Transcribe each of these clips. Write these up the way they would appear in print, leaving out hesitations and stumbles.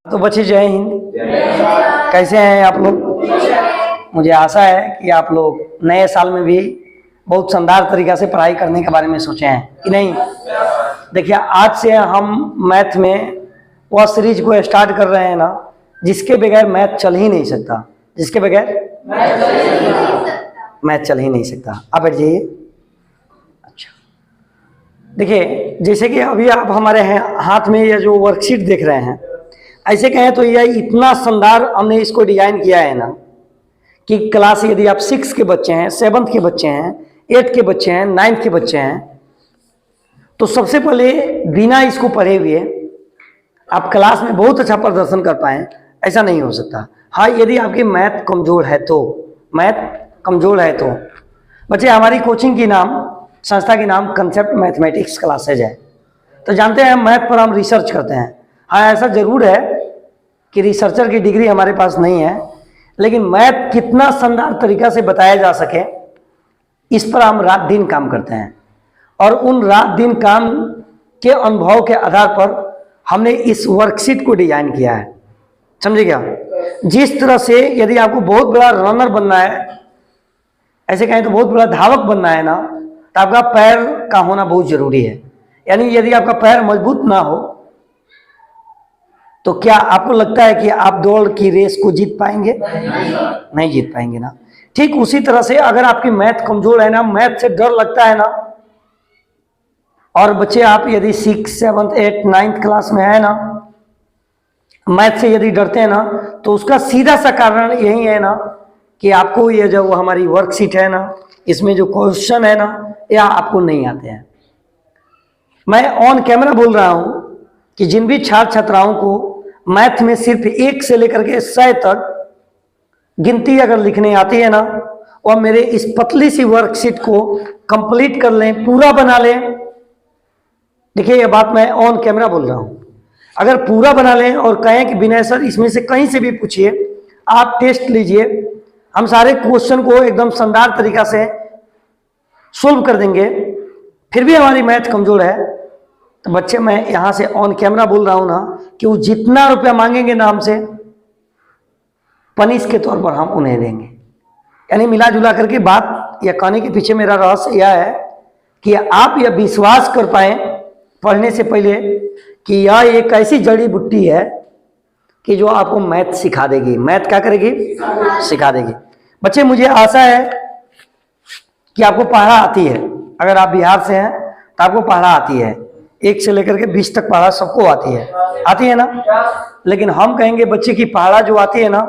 तो बच्चे जय हिंद। कैसे हैं आप लोग? मुझे आशा है कि आप लोग नए साल में भी बहुत शानदार तरीक़ा से पढ़ाई करने के बारे में सोचे हैं कि नहीं। देखिए, आज से हम मैथ में वह सीरीज को स्टार्ट कर रहे हैं ना, जिसके बगैर मैथ चल ही नहीं सकता। जिसके बगैर मैथ चल ही नहीं सकता। आप बैठ जाइए। अच्छा, देखिए, जैसे कि अभी आप हमारे हाथ में ये जो वर्कशीट देख रहे हैं, ऐसे कहें तो यह इतना शानदार हमने इसको डिजाइन किया है ना कि क्लास यदि आप 6 के बच्चे हैं, 7th के बच्चे हैं, 8 के बच्चे हैं, 9th के बच्चे हैं, तो सबसे पहले बिना इसको पढ़े हुए आप क्लास में बहुत अच्छा प्रदर्शन कर पाएँ, ऐसा नहीं हो सकता। हाँ, यदि आपकी मैथ कमज़ोर है तो, मैथ कमज़ोर है तो बच्चे, हमारी कोचिंग की नाम, संस्था की नाम कंसेप्ट मैथमेटिक्स क्लासेज है। तो जानते हैं मैथ पर हम रिसर्च करते हैं। हाँ, ऐसा ज़रूर है कि रिसर्चर की डिग्री हमारे पास नहीं है, लेकिन मैथ कितना शानदार तरीक़ा से बताया जा सके, इस पर हम रात दिन काम करते हैं। और उन रात दिन काम के अनुभव के आधार पर हमने इस वर्कशीट को डिजाइन किया है। समझे क्या? जिस तरह से यदि आपको बहुत बड़ा रनर बनना है, ऐसे कहें तो बहुत बड़ा धावक बनना है ना, तो आपका पैर का होना बहुत ज़रूरी है। यानी यदि आपका पैर मजबूत ना हो तो क्या आपको लगता है कि आप दौड़ की रेस को जीत पाएंगे? नहीं जीत पाएंगे ना। ठीक उसी तरह से अगर आपकी मैथ कमजोर है ना, मैथ से डर लगता है ना, और बच्चे आप यदि 6, 7, 8, 9th क्लास में है ना, मैथ से यदि डरते हैं ना, तो उसका सीधा सा कारण यही है ना कि आपको ये जो हमारी वर्कशीट है ना, इसमें जो क्वेश्चन है ना, यह आपको नहीं आते हैं। मैं ऑन कैमरा बोल रहा हूं कि जिन भी छात्र छात्राओं को मैथ में सिर्फ 1 से लेकर के 100 तक गिनती अगर लिखने आती है ना, और मेरे इस पतली सी वर्कशीट को कंप्लीट कर लें, पूरा बना लें। देखिए, ये बात मैं ऑन कैमरा बोल रहा हूं। अगर पूरा बना लें और कहें कि विनय सर इसमें से कहीं से भी पूछिए, आप टेस्ट लीजिए, हम सारे क्वेश्चन को एकदम शानदार तरीका से सोल्व कर देंगे, फिर भी हमारी मैथ कमजोर है, तो बच्चे मैं यहां से ऑन कैमरा बोल रहा हूं ना कि वो जितना रुपया मांगेंगे ना हमसे, पनिश के तौर पर हम उन्हें देंगे। यानी मिला जुला करके बात या कहने के पीछे मेरा रहस्य यह है कि आप यह विश्वास कर पाए पढ़ने से पहले कि यह एक ऐसी जड़ी बूटी है कि जो आपको मैथ सिखा देगी। मैथ क्या करेगी? सिखा देगी। बच्चे, मुझे आशा है कि आपको पढ़ा आती है। अगर आप बिहार से हैं तो आपको पढ़ा आती है, 1 से लेकर के 20 तक पढ़ा सबको आती है ना। लेकिन हम कहेंगे बच्चे की पढ़ा जो आती है ना,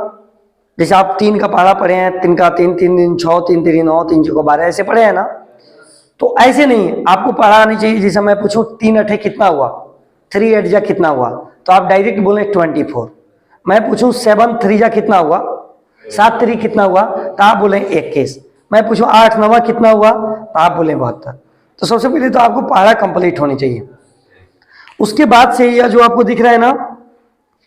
जैसे आप 3 का पढ़ा पढ़े हैं, 3 का 3, 3 दिन 6, 3 3 9, 3 6 12 ऐसे पढ़े हैं ना, तो ऐसे नहीं है। आपको पढ़ा आनी चाहिए। जैसे मैं पूछूं 3 8 कितना हुआ, 3 8 जा कितना हुआ, तो आप डायरेक्ट बोले 24। मैं पूछूं 7 3 जा कितना हुआ, 7 3 कितना हुआ, तो आप बोले 21। मैं पूछूं 8 9 कितना हुआ, तो आप बोले 72। तो सबसे पहले तो आपको पढ़ा कंप्लीट होनी चाहिए। उसके बाद से यह जो आपको दिख रहा है ना,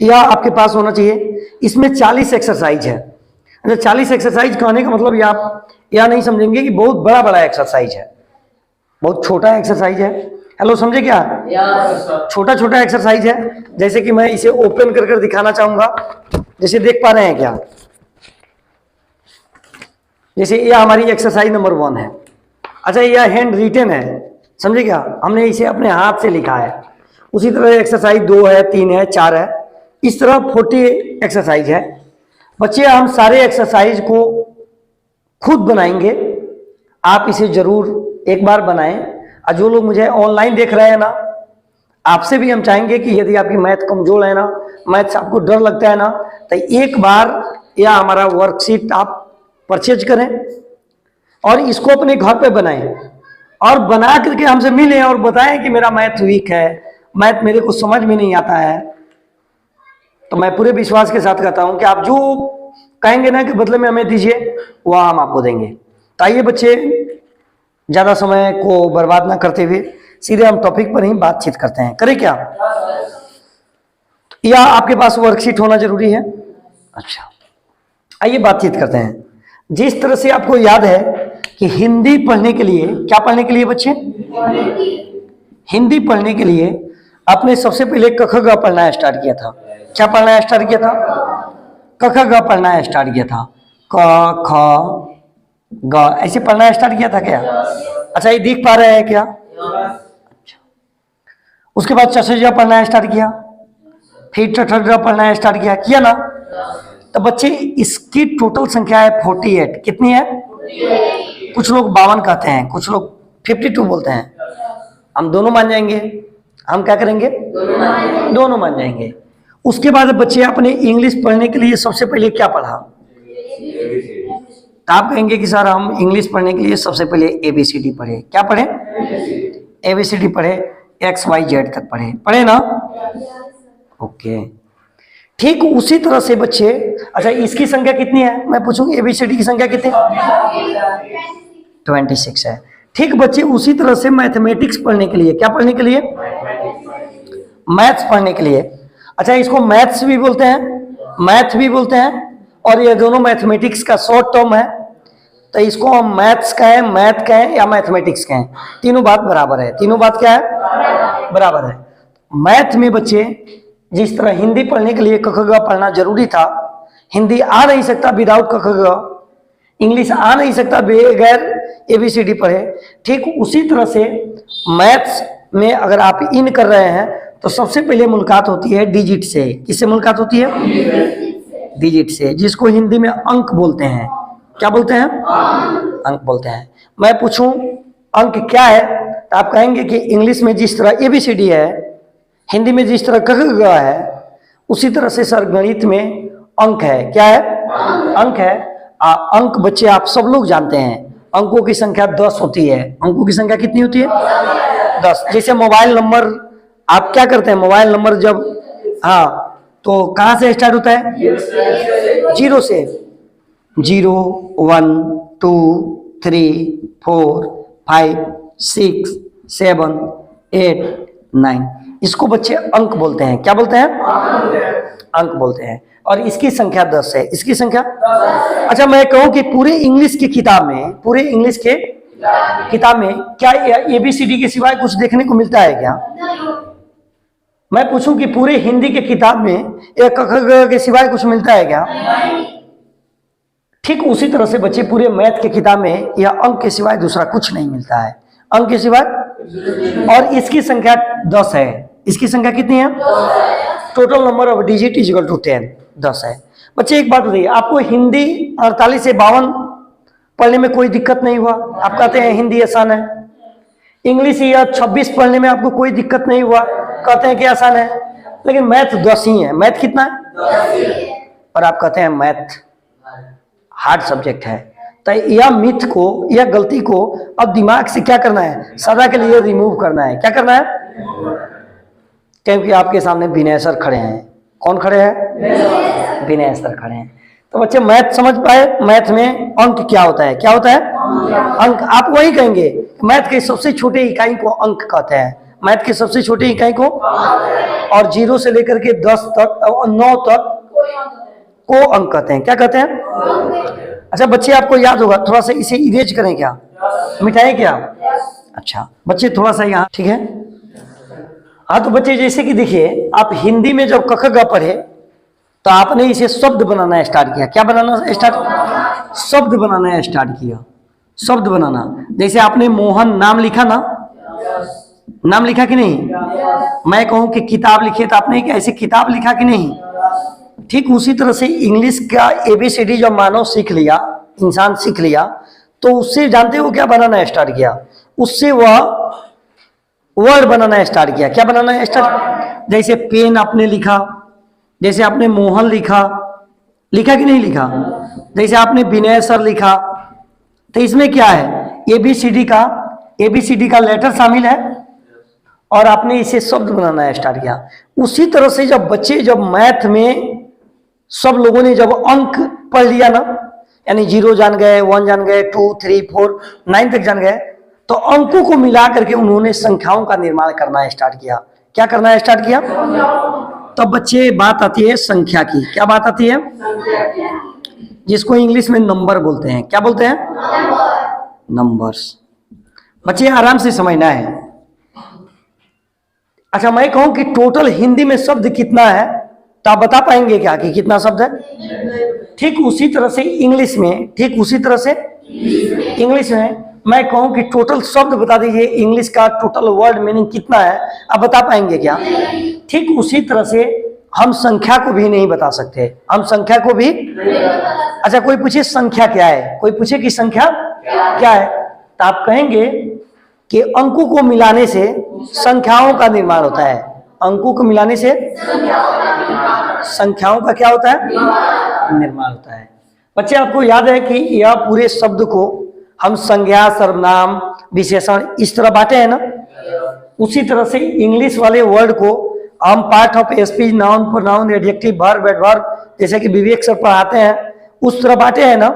यह आपके पास होना चाहिए। इसमें 40 एक्सरसाइज है। 40 एक्सरसाइज कहने का मतलब आप यह नहीं समझेंगे कि बहुत बड़ा बड़ा एक्सरसाइज है, बहुत छोटा एक्सरसाइज है। हेलो, समझे क्या? छोटा छोटा एक्सरसाइज है। जैसे कि मैं इसे ओपन कर कर दिखाना चाहूंगा। जैसे देख पा रहे हैं क्या? जैसे यह हमारी एक्सरसाइज नंबर 1 है। अच्छा, यह हैंड रिटन है, समझे क्या? हमने इसे अपने हाथ से लिखा है। उसी तरह एक्सरसाइज 2 है, 3 है, 4 है, इस तरह 40 एक्सरसाइज है। बच्चे, हम सारे एक्सरसाइज को खुद बनाएंगे। आप इसे जरूर एक बार बनाएं। और जो लोग मुझे ऑनलाइन देख रहे हैं ना, आपसे भी हम चाहेंगे कि यदि आपकी मैथ कमजोर है ना, मैथ से आपको डर लगता है ना, तो एक बार यह हमारा वर्कशीट आप परचेज करें और इसको अपने घर पे बनाएं, और बना करके हमसे मिलें और बताएं कि मेरा मैथ वीक है, मैथ मेरे को समझ में नहीं आता है। तो मैं पूरे विश्वास के साथ कहता हूं कि आप जो कहेंगे ना कि बदले में हमें दीजिए, वह हम आपको देंगे। तो आइए बच्चे, ज़्यादा समय को बर्बाद ना करते हुए सीधे हम टॉपिक पर ही बातचीत करते हैं। करें क्या? या आपके पास वर्कशीट होना जरूरी है? अच्छा, आइए बातचीत करते हैं। जिस तरह से आपको याद है कि हिंदी पढ़ने के लिए, क्या पढ़ने के लिए बच्चे? हिंदी पढ़ने के लिए आपने सबसे पहले क ख ग पढ़ना स्टार्ट किया था। क्या पढ़ना स्टार्ट किया था? क ख ग पढ़ना स्टार्ट किया था। क ख ग ऐसे पढ़ना स्टार्ट किया था क्या? अच्छा, ये दिख पा रहे हैं क्या? अच्छा। उसके बाद च छ ज पढ़ना स्टार्ट किया, फिर ठ ठ ड पढ़ना स्टार्ट किया ना? तो बच्चे इसकी टोटल संख्या है 48। कितनी है? कुछ लोग 52 कहते हैं, कुछ लोग 52 बोलते हैं। हम दोनों मान जाएंगे। हम क्या करेंगे? दोनों मान जाएंगे। उसके बाद बच्चे अपने इंग्लिश पढ़ने के लिए सबसे पहले क्या पढ़ा? तो आप कहेंगे कि सर हम इंग्लिश पढ़ने के लिए सबसे पहले ABCD पढ़े। क्या पढ़े? ABCD पढ़े, XYZ तक पढ़े ना? ओके, ठीक उसी तरह से बच्चे, अच्छा इसकी संख्या कितनी है? मैं पूछूंगी ABCD की संख्या कितनी? 26 है। ठीक बच्चे, उसी तरह से मैथमेटिक्स पढ़ने के लिए, क्या पढ़ने के लिए? मैथ्स पढ़ने के लिए। अच्छा, इसको मैथ्स भी बोलते हैं, मैथ भी बोलते हैं, और ये दोनों मैथमेटिक्स का शॉर्ट टर्म है। तो इसको हम मैथ्स कहें, मैथ कहें या मैथमेटिक्स कहें, तीनों बात बराबर है। तीनों बात क्या है? बराबर है। मैथ में बच्चे जिस तरह हिंदी पढ़ने के लिए क ख ग पढ़ना जरूरी था, हिंदी आ नहीं सकता विदाउट क ख ग, इंग्लिश आ नहीं सकता बगैर ABCD पढ़े, ठीक उसी तरह से मैथ्स में अगर आप इन कर रहे हैं तो सबसे पहले मुलाकात होती है डिजिट से। किससे मुलाकात होती है? डिजिट से, जिसको हिंदी में अंक बोलते हैं। क्या बोलते हैं? अंक बोलते हैं। मैं पूछूं अंक क्या है, तो आप कहेंगे कि इंग्लिश में जिस तरह ABCD है, हिंदी में जिस तरह क ख ग है, उसी तरह से सर गणित में अंक है। क्या है? अंक है। अंक बच्चे आप सब लोग जानते हैं, अंकों की संख्या 10 होती है। अंकों की संख्या कितनी होती है? 10। जैसे मोबाइल नंबर, आप क्या करते हैं? मोबाइल नंबर जब, हाँ, तो कहाँ से स्टार्ट होता है? 0 से। 0 1 2 3 4 5 6 7 8 9। इसको बच्चे अंक बोलते हैं। क्या बोलते हैं? अंक बोलते हैं। और इसकी संख्या 10 है। इसकी संख्या, अच्छा मैं कहूं कि पूरे इंग्लिश की किताब में, पूरे इंग्लिश के किताब में क्या ABCD के सिवाय कुछ देखने को मिलता है क्या? मैं पूछूं कि पूरे हिंदी के किताब में एक क ख ग के सिवाय कुछ मिलता है क्या? ठीक उसी तरह से बच्चे पूरे मैथ के किताब में यह अंक के सिवाय दूसरा कुछ नहीं मिलता है, अंक के सिवाय। और इसकी संख्या 10 है। इसकी संख्या कितनी है? Total number of digit is equal to 10, 10 है। बच्चे एक बात बताइए, आपको हिंदी 48 से 52 पढ़ने में कोई दिक्कत नहीं हुआ? आप कहते हैं हिंदी आसान है। इंग्लिश या 26 पढ़ने में आपको कोई दिक्कत नहीं हुआ? कहते हैं कि आसान है। लेकिन मैथ 10 ही है। मैथ कितना है? और आप कहते हैं मैथ हार्ड सब्जेक्ट है। तो यह मिथ को, यह गलती को अब दिमाग से क्या करना है? सदा के लिए रिमूव करना है। क्या करना है? क्योंकि आपके सामने विनय सर खड़े हैं। कौन खड़े हैं? विनय सर खड़े हैं। तो बच्चे मैथ समझ पाए, मैथ में अंक क्या होता है? क्या होता है? अंक। आप वही कहेंगे, मैथ के सबसे छोटे इकाई को अंक कहते हैं। मैथ के सबसे छोटे इकाई को, और 0 से लेकर के 10 तक और 9 तक को अंक कहते हैं। क्या कहते हैं? अच्छा बच्चे, आपको याद होगा, थोड़ा सा इसे इरेज करें क्या? मिटाएं क्या? अच्छा बच्चे थोड़ा सा यहाँ, ठीक है। हाँ तो बच्चे जैसे कि देखिए, आप हिंदी में जब क ख ग पढ़े तो आपने इसे शब्द बनाना स्टार्ट किया। क्या बनाना स्टार्ट? शब्द बनाना स्टार्ट किया। शब्द बनाना, जैसे आपने मोहन नाम लिखा ना, नाम लिखा कि नहीं? मैं कहूं कि किताब लिखिए तो आपने ऐसे किताब लिखा कि नहीं? ठीक उसी तरह से इंग्लिश का ABCD जब मानव सीख लिया, इंसान सीख लिया, तो उससे जानते हो क्या बनाना स्टार्ट किया? उससे वह वर्ड बनाना स्टार्ट किया। क्या बनाना स्टार्ट? जैसे पेन आपने लिखा, जैसे आपने मोहन लिखा, लिखा कि नहीं लिखा? जैसे आपने विनय सर लिखा, तो इसमें क्या है? ABCD का लेटर शामिल है, और आपने इसे शब्द बनाना स्टार्ट किया। उसी तरह से जब बच्चे, जब मैथ में सब लोगों ने जब अंक पढ़ लिया ना, यानी 0 जान गए, 1 जान गए, 2 3 4 9 तक जान गए, तो अंकों को मिला करके उन्होंने संख्याओं का निर्माण करना स्टार्ट किया। क्या करना स्टार्ट किया? तो बच्चे बात आती है संख्या की। क्या बात आती है? जिसको इंग्लिश में नंबर बोलते हैं। क्या बोलते हैं? नंबर्स। बच्चे आराम से समझना है। अच्छा, मैं कहूं कि टोटल हिंदी में शब्द कितना है, तो आप बता पाएंगे क्या कि कितना शब्द है? ठीक उसी तरह से इंग्लिश में, ठीक उसी तरह से इंग्लिश में मैं कहूं कि टोटल शब्द बता दीजिए, इंग्लिश का टोटल वर्ड मीनिंग कितना है, आप बता पाएंगे क्या? ठीक उसी तरह से हम संख्या को भी नहीं बता सकते, हम संख्या को भी। अच्छा, कोई पूछे संख्या क्या है, कोई पूछे कि संख्या क्या है, तो आप कहेंगे कि अंकों को मिलाने से संख्याओं का निर्माण होता है। अंकों को मिलाने से संख्याओं का क्या होता है? निर्माण होता है। बच्चे, आपको याद है कि यह पूरे शब्द को हम संज्ञा, सर्वनाम, विशेषण इस तरह बांटे हैं ना, उसी तरह से इंग्लिश वाले वर्ड को हम part of speech, noun, pronoun, adjective, verb, adverb जैसे कि विवेक सर पढ़ाते हैं उस तरह बांटे हैं ना।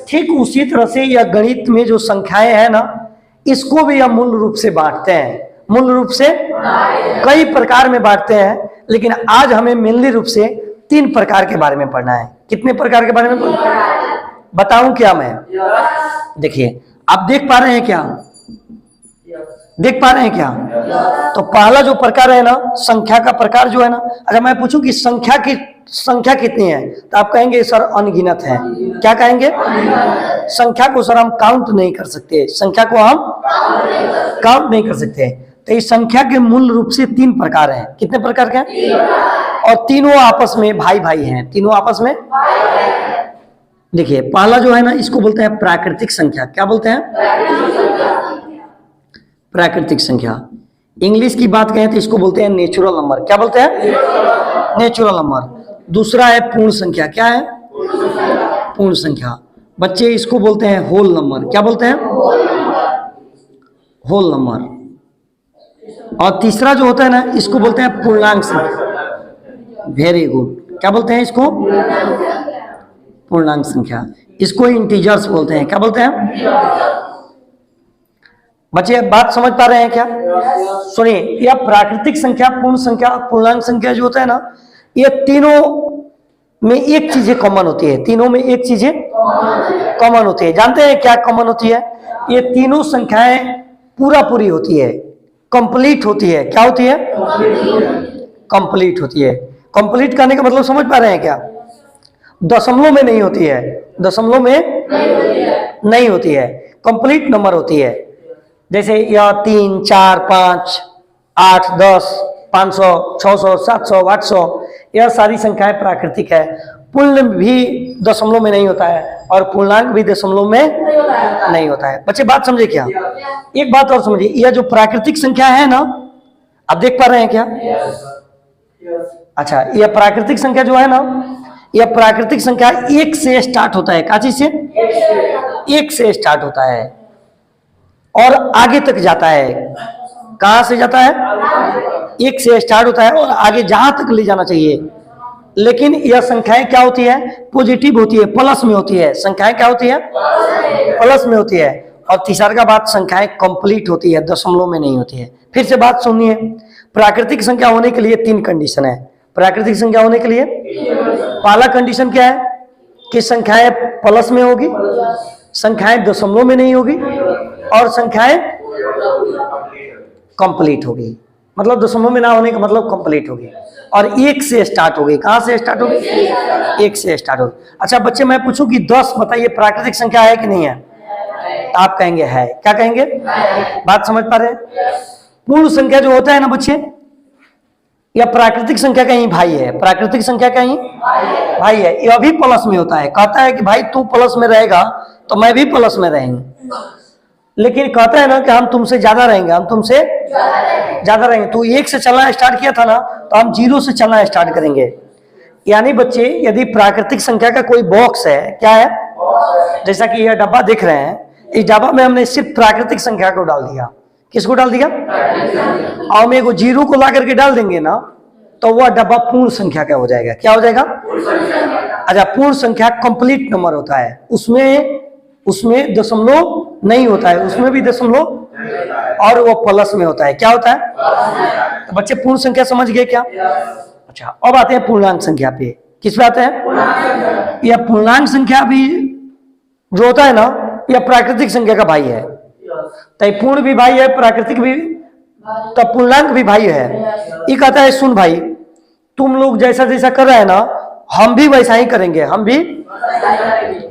ठीक उसी तरह से यह गणित में जो संख्याएं हैं ना, इसको भी हम मूल रूप से बांटते हैं, मूल रूप से कई प्रकार में बांटते हैं। लेकिन आज हमें मेनली रूप से 3 प्रकार के बारे में पढ़ना है। कितने प्रकार के बारे में पढ़ना है? बताऊं क्या मैं? देखिए, आप देख पा रहे हैं क्या? देख पा रहे हैं क्या? तो पहला जो प्रकार है ना, संख्या का प्रकार जो है ना, अगर मैं पूछूं कि संख्या कितनी है, तो आप कहेंगे सर अनगिनत है। क्या कहेंगे? संख्या को सर हम काउंट नहीं कर सकते, संख्या को हम काउंट नहीं कर सकते। तो इस संख्या के मूल रूप से 3 प्रकार हैं। कितने प्रकार के हैं? और तीनों आपस में भाई भाई हैं, तीनों आपस में। देखिए, पहला जो है ना, इसको बोलते हैं प्राकृतिक संख्या। क्या बोलते हैं? प्राकृतिक संख्या। इंग्लिश की बात कहें तो इसको बोलते हैं नेचुरल नंबर। क्या बोलते हैं? Natural number. दूसरा है पूर्ण संख्या। क्या है? पूर्ण संख्या। बच्चे, इसको बोलते हैं होल नंबर। क्या बोलते हैं? Whole number. और तीसरा जो होता है ना, इसको बोलते हैं पूर्णांक संख्या। Very good. क्या बोलते हैं इसको? पूर्णांक संख्या। इसको इंटीजर्स बोलते हैं। क्या बोलते हैं? बच्चे, बात समझ पा रहे हैं क्या? सुनिए, यह प्राकृतिक संख्या, पूर्ण संख्या, पूर्णांक संख्या जो होता है ना, ये तीनों में एक चीजें कॉमन होती है। तीनों में एक चीजें कॉमन होती है। जानते हैं क्या कॉमन होती है? ये तीनों संख्याएं पूरा पूरी होती है, कंप्लीट होती है। क्या होती है? कंप्लीट होती है। कंप्लीट करने का मतलब समझ पा रहे हैं क्या? दशमलव में नहीं होती है, दशमलव में नहीं होती है, कंप्लीट नंबर होती है। जैसे यह 3, 4, 5, 8, 10, 500, 600, 700, 800 यह सारी संख्याएं प्राकृतिक है। पूर्ण भी दशमलव में नहीं होता है और पूर्णांक भी दशमलव में नहीं होता है। बच्चे, बात समझे क्या? एक बात और समझिए, यह जो प्राकृतिक संख्या है ना, आप देख पा रहे हैं क्या? अच्छा, यह प्राकृतिक संख्या जो है ना, यह प्राकृतिक संख्या 1 से स्टार्ट होता है। क्या चीज से? 1 से स्टार्ट होता है और आगे तक जाता है। कहां से जाता है? 1 से स्टार्ट होता है और आगे जहां तक ले जाना चाहिए। लेकिन यह संख्याएं क्या होती है? पॉजिटिव होती है, प्लस में होती है। संख्याएं क्या होती है? प्लस में होती है। और तीसरा का बात, संख्याएं कंप्लीट होती है, दशमलव में नहीं होती है। फिर से बात सुनिए, प्राकृतिक संख्या होने के लिए 3 कंडीशन है। प्राकृतिक संख्या होने के लिए पहला कंडीशन क्या है? कि संख्याएं प्लस में होगी, संख्याएं दशमलव में नहीं होगी और संख्याएं कंप्लीट होगी। मतलब दशमलव में ना होने का मतलब कंप्लीट होगी और 1 से स्टार्ट होगी। कहां से स्टार्ट होगी? 1 से स्टार्ट होगी। अच्छा बच्चे, मैं पूछूं कि 10 बताइए प्राकृतिक संख्या है कि नहीं है? तो आप कहेंगे है। क्या कहेंगे? बात समझ पा रहे हैं? पूर्ण संख्या जो होता है ना बच्चे, यह प्राकृतिक संख्या का ही भाई है। प्राकृतिक संख्या का ही भाई है। यह भी प्लस में होता है। कहता है कि भाई तू प्लस में रहेगा तो मैं भी प्लस में रहेंगे। लेकिन कहता है ना कि हम तुमसे ज्यादा रहेंगे, हम तुमसे ज्यादा रहेंगे। तू 1 से चलना स्टार्ट किया था ना, तो हम 0 से चलना स्टार्ट करेंगे। यानी बच्चे, यदि प्राकृतिक संख्या का कोई बॉक्स है, क्या है? जैसा कि यह डब्बा दिख रहे हैं, इस डब्बा में हमने सिर्फ प्राकृतिक संख्या को डाल दिया। किसको डाल दिया? और हम एक 0 को ला करके डाल देंगे ना, तो वह डब्बा पूर्ण संख्या का हो जाएगा। क्या हो जाएगा? अच्छा, पूर्ण संख्या कंप्लीट नंबर होता है, उसमें दशमलव नहीं होता है, उसमें भी दशमलव और वो प्लस में होता है। क्या होता है? तो बच्चे, पूर्ण संख्या समझ गए क्या? अच्छा, अब आते हैं पूर्णांक संख्या पे। किस पे आते हैं? यह पूर्णांक संख्या भी जो होता है ना, यह प्राकृतिक संख्या का भाई है। तो पूर्ण भी भाई है, प्राकृतिक भी तो पूर्णांक भी भाई है। ये कहता है सुन भाई, तुम लोग जैसा जैसा कर रहे हैं ना, हम भी वैसा ही करेंगे, हम भी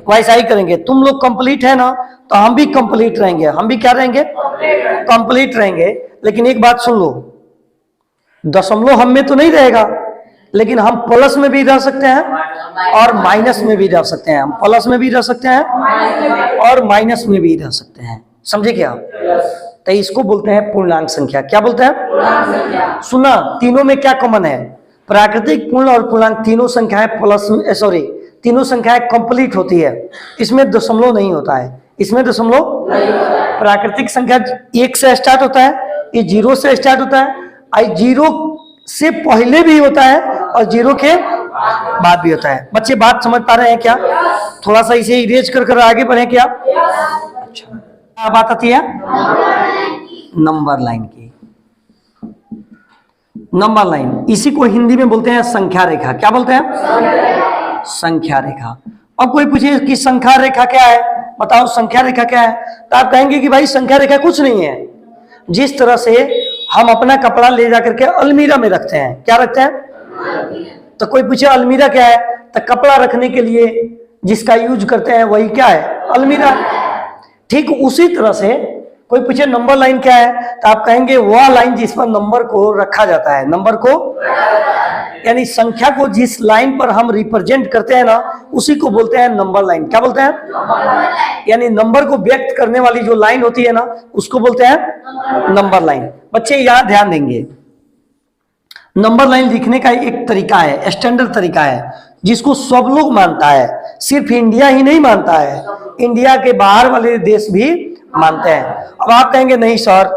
वैसा ही करेंगे। तुम लोग कंप्लीट है ना, तो हम भी कंप्लीट रहेंगे। हम भी क्या रहेंगे? कंप्लीट रहेंगे। लेकिन एक बात सुन लो, दशमलव हम में तो नहीं रहेगा, लेकिन हम प्लस में भी रह सकते हैं और माइनस में भी रह सकते हैं। हम प्लस में भी रह सकते हैं और माइनस में भी रह सकते हैं। समझे क्या? तो इसको बोलते हैं पूर्णांक संख्या। क्या बोलते हैं? सुना, तीनों में क्या कॉमन है? प्राकृतिक, पूर्ण और पूर्णांक तीनों संख्याएं तीनों संख्याएं कंप्लीट होती है। इसमें दशमलव नहीं होता है। इसमें दशमलव प्राकृतिक संख्या 1 से स्टार्ट होता है, ये 0 से स्टार्ट होता है, 0 से पहले भी होता है और 0 के बाद भी होता है। बच्चे बात समझ पा रहे हैं क्या? थोड़ा सा इसे इरेज कर आगे बढ़े क्या? अच्छा, क्या बात आती है? नंबर लाइन की। नंबर लाइन, इसी को हिंदी में बोलते हैं संख्या रेखा। क्या बोलते हैं? संख्या रेखा। अब कोई पूछे कि संख्या रेखा क्या है, बताओ संख्या रेखा क्या है, तो आप कहेंगे कि भाई संख्या रेखा कुछ नहीं है। जिस तरह से हम अपना कपड़ा ले जाकर के अलमीरा में रखते हैं, क्या रखते हैं? तो कोई पूछे अलमीरा क्या है, तो कपड़ा रखने के लिए जिसका यूज करते हैं वही क्या है? अलमीरा। ठीक उसी तरह से कोई पूछे नंबर लाइन क्या है, तो आप कहेंगे वह लाइन जिस पर नंबर को रखा जाता है। नंबर को, यानी संख्या को जिस लाइन पर हम रिप्रेजेंट करते हैं ना, उसी को बोलते हैं नंबर लाइन। क्या बोलते हैं? यानी नंबर को व्यक्त करने वाली जो लाइन होती है ना, उसको बोलते हैं नंबर लाइन। बच्चे यहाँ ध्यान देंगे, नंबर लाइन लिखने का एक तरीका है, स्टैंडर्ड तरीका है, जिसको सब लोग मानता है। सिर्फ इंडिया ही नहीं मानता है, इंडिया के बाहर वाले देश भी मानते हैं। अब आप कहेंगे नहीं सर,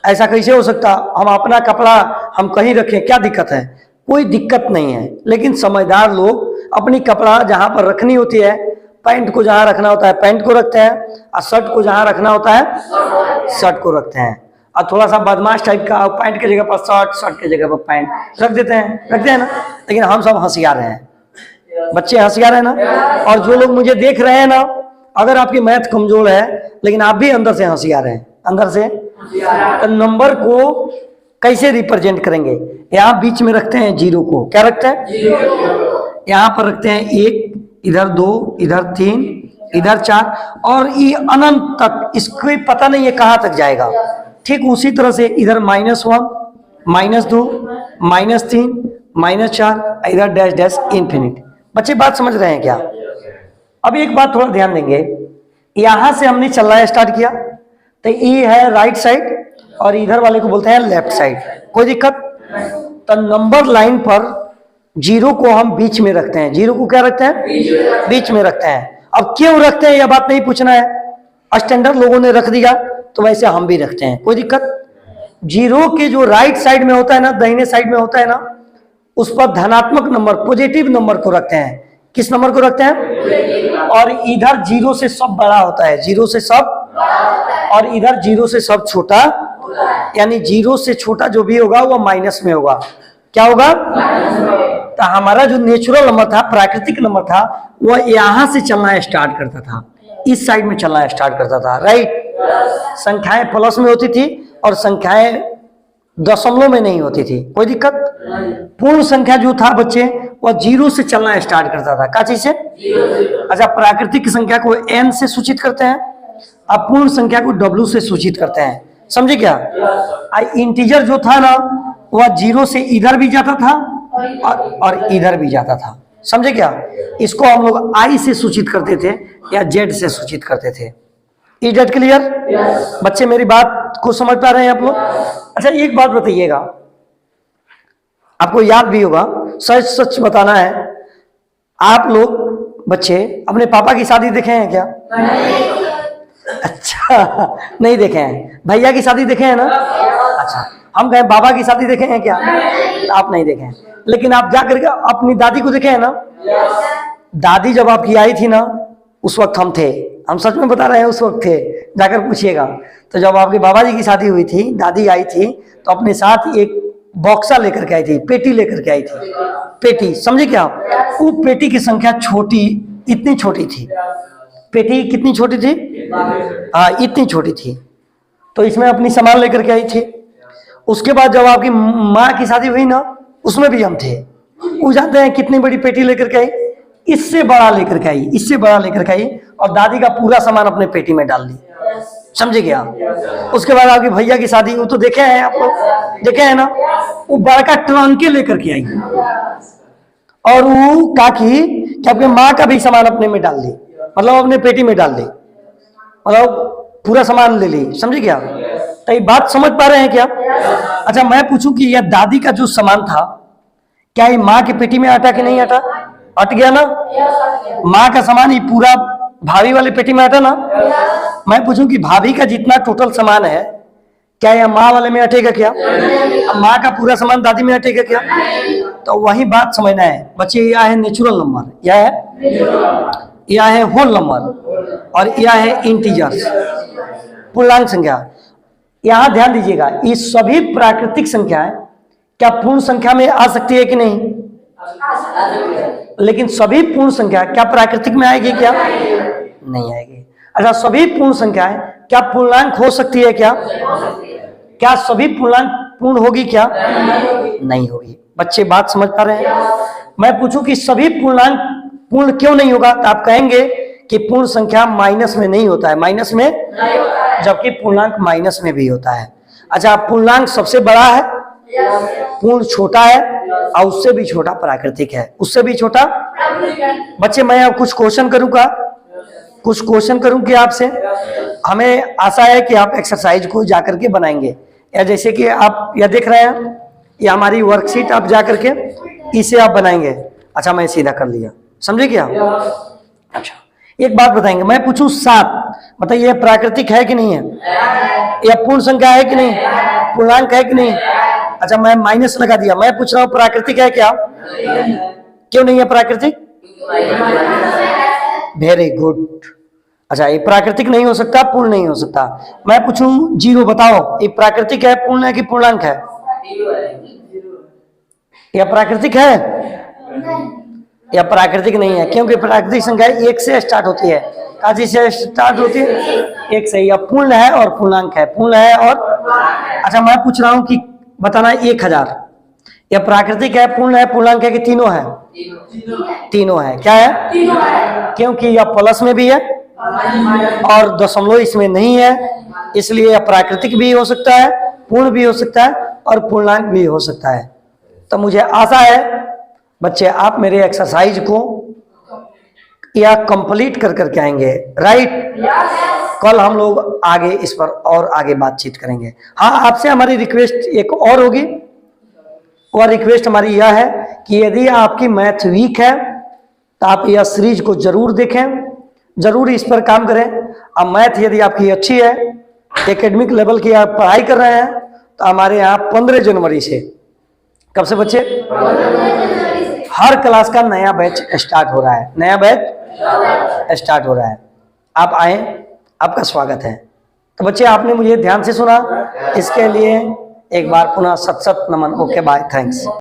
ऐसा कैसे हो सकता, हम अपना कपड़ा हम कहीं रखें, क्या दिक्कत है? कोई दिक्कत नहीं है, लेकिन समझदार लोग अपनी कपड़ा जहां पर रखनी होती है, पैंट को जहां रखना होता है पैंट को रखते हैं, और शर्ट को जहां रखना होता है शर्ट को रखते हैं। और थोड़ा सा बदमाश टाइप का पैंट की जगह पर शर्ट, शर्ट की जगह पर पैंट रख देते हैं ना। लेकिन हम सब होशियार हैं, बच्चे होशियार है ना। और जो लोग मुझे देख रहे हैं ना, अगर आपकी मैथ कमजोर है लेकिन आप भी अंदर से होशियार हैं, अंदर से, तो नंबर को कैसे रिप्रेजेंट करेंगे? यहाँ बीच में रखते हैं 0 को। क्या रखते हैं? यहाँ पर रखते हैं 1, इधर 2, इधर 3, इधर 4, और ये अनंत तक, इसको पता नहीं है कहाँ तक जाएगा। ठीक उसी तरह से इधर -1, -2, -3, -4, इधर डैश डैश इन्फिनिट। बच्चे बात समझ रहे हैं क्या? अब एक बात थोड़ा ध्यान देंगे, यहां से हमने चलना स्टार्ट किया, तो ये है राइट साइड और इधर वाले को बोलते हैं लेफ्ट साइड। कोई दिक्कत? तो नंबर लाइन पर 0 को हम बीच में रखते हैं। 0 को क्या रखते हैं? बीच में रखते हैं। अब क्यों रखते हैं यह बात नहीं पूछना है, स्टैंडर्ड लोगों ने रख दिया तो वैसे हम भी रखते हैं, कोई दिक्कत? 0 के जो राइट साइड में होता है ना, दाहिने साइड में होता है ना, उस पर धनात्मक नंबर, पॉजिटिव नंबर को रखते हैं। किस नंबर को रखते हैं? और इधर 0 से सब बड़ा होता है, 0 से सब, और इधर 0 से सब छोटा, यानी 0 से छोटा जो भी होगा वो माइनस में होगा। क्या होगा? तो हमारा जो नेचुरल नंबर था, प्राकृतिक नंबर था, वह यहां से चलना स्टार्ट करता था, इस साइड में चलना स्टार्ट करता था, राइट। संख्याएं प्लस में होती थी और संख्याएं दशमलव में नहीं होती थी, कोई दिक्कत? पूर्ण संख्या जो था बच्चे, वह 0 से चलना स्टार्ट करता था। क्या चीज से? अच्छा, प्राकृतिक संख्या को n से सूचित करते हैं, अब पूर्ण संख्या को w से सूचित करते हैं। समझे क्या? इंटीजर जो था ना, वह 0 से इधर भी जाता था और इधर भी जाता था। समझे क्या? इसको हम लोग i से सूचित करते थे या z से सूचित करते थे। Is that clear? बच्चे मेरी बात को समझ पा रहे हैं आप लोग? अच्छा, एक बात बताइएगा, आपको याद भी होगा, सच सच बताना है, आप लोग बच्चे अपने पापा की शादी देखे हैं क्या? अच्छा, नहीं देखे हैं। भैया की शादी देखे हैं ना? अच्छा, हम कहें बाबा की शादी देखे हैं क्या? आप नहीं देखे हैं, लेकिन आप जाकर के अपनी दादी को देखे हैं ना? दादी जब आपकी आई थी ना, उस वक्त हम थे, हम सच में बता रहे हैं, उस वक्त थे, जाकर पूछिएगा। तो जब आपके बाबा जी की शादी हुई थी, दादी आई थी, तो अपने साथ एक बॉक्सा लेकर के आई थी, पेटी लेकर के आई थी, पेटी। समझे क्या? वो पेटी की संख्या छोटी, इतनी छोटी थी। पेटी कितनी छोटी थी? हाँ, इतनी छोटी थी। तो इसमें अपनी सामान लेकर के आई थी। उसके बाद जब आपकी माँ की शादी हुई ना, उसमें भी हम थे। वो जानते हैं कितनी बड़ी पेटी लेकर के आई, इससे बड़ा लेकर के आई, इससे बड़ा लेकर के आई, और दादी का पूरा सामान अपने पेटी में डाल दी। समझे क्या? उसके बाद आपके भैया की शादी, वो तो देखे हैं आप लोग, देखे हैं ना, वो बड़का ट्रंके लेकर के आई, और वो काकी कि आपके माँ का भी सामान अपने में डाल दी, मतलब अपने पेटी में डाल दी, मतलब पूरा सामान ले ली। समझे क्या? तो ये बात समझ पा रहे हैं क्या? अच्छा, मैं पूछूं कि यह दादी का जो सामान था, क्या ये माँ की पेटी में अटा कि नहीं अटा? अट गया ना? माँ का सामान ये पूरा भाभी वाली पेटी में अटा ना? मैं पूछूं कि भाभी का जितना टोटल सामान है, क्या यह माँ वाले में अटेगा क्या? माँ का पूरा सामान दादी में अटेगा क्या? तो वही बात समझना है बच्चे। यह है नेचुरल नंबर, यह है, यह है होल नंबर, और यह है इंटीजर्स, पूर्णांक संख्या। यहां ध्यान दीजिएगा, ये सभी प्राकृतिक संख्याएं क्या पूर्ण संख्या में आ सकती है कि नहीं? लेकिन सभी पूर्ण संख्या क्या प्राकृतिक में आएगी क्या? नहीं आएगी। अच्छा, सभी पूर्ण संख्याएं क्या पूर्णांक हो सकती है क्या? क्या सभी पूर्णांक पूर्ण होगी क्या? नहीं होगी। बच्चे बात समझ पा रहे हैं? मैं पूछूं कि सभी पूर्णांक पूर्ण क्यों नहीं होगा, तो आप कहेंगे कि पूर्ण संख्या माइनस में नहीं होता है, माइनस में, जबकि पूर्णांक माइनस में भी होता है। अच्छा, पूर्णांक सबसे बड़ा है, पूर्ण छोटा है, और उससे भी छोटा प्राकृतिक है, उससे भी छोटा। बच्चे, मैं अब कुछ क्वेश्चन करूंगा, कुछ क्वेश्चन करूंगी आपसे। हमें आशा है कि आप एक्सरसाइज को जाकर के बनाएंगे, या जैसे कि आप यह देख रहे हैं, ये हमारी वर्कशीट, आप जाकर के इसे आप बनाएंगे। अच्छा, मैं सीधा कर लिया, समझे क्या? अच्छा, एक बात बताएंगे, मैं पूछूं 7, बताइए यह प्राकृतिक है कि नहीं है? यह पूर्ण संख्या है कि नहीं? पूर्णांक है कि नहीं? अच्छा, मैं माइनस लगा दिया। मैं पूछ रहा हूं प्राकृतिक है क्या? क्यों नहीं है प्राकृतिक? Very good. अच्छा, ये प्राकृतिक नहीं हो सकता, पूर्ण नहीं हो सकता। मैं पूछूं 0, बताओ ये प्राकृतिक है, पूर्ण है कि पूर्णांक है? यह प्राकृतिक है या प्राकृतिक नहीं है? क्योंकि प्राकृतिक संख्या 1 से स्टार्ट होती है। काजी से स्टार्ट होती है 1 से। यह पूर्ण है और पूर्णांक है, पूर्ण है और। अच्छा, मैं पूछ रहा हूं कि बताना 1000, यह प्राकृतिक है, पूर्ण है, पूर्णांक है कि तीनों है? तीनों है। क्या है? क्योंकि यह प्लस में भी है और दशमलव इसमें नहीं है, इसलिए यह प्राकृतिक भी हो सकता है, पूर्ण भी हो सकता है, और पूर्णांक भी हो सकता है। तो मुझे आशा है बच्चे आप मेरे एक्सरसाइज को या कंप्लीट कर करके आएंगे, राइट? कल हम लोग आगे इस पर और आगे बातचीत करेंगे। हाँ, आपसे हमारी रिक्वेस्ट एक और होगी, और रिक्वेस्ट हमारी यह है कि यदि आपकी मैथ वीक है तो आप यह सीरीज को जरूर देखें, जरूर इस पर काम करें। अब मैथ यदि आपकी अच्छी है, एकेडमिक लेवल की आप पढ़ाई कर रहे हैं, तो हमारे यहाँ 15 जनवरी से, कब से बच्चे? हर क्लास का नया बैच स्टार्ट हो रहा है, नया बैच स्टार्ट हो रहा है। आप आए, आपका स्वागत है। तो बच्चे, आपने मुझे ध्यान से सुना, इसके लिए एक बार पुनः सत सत नमन। Okay, bye, thanks.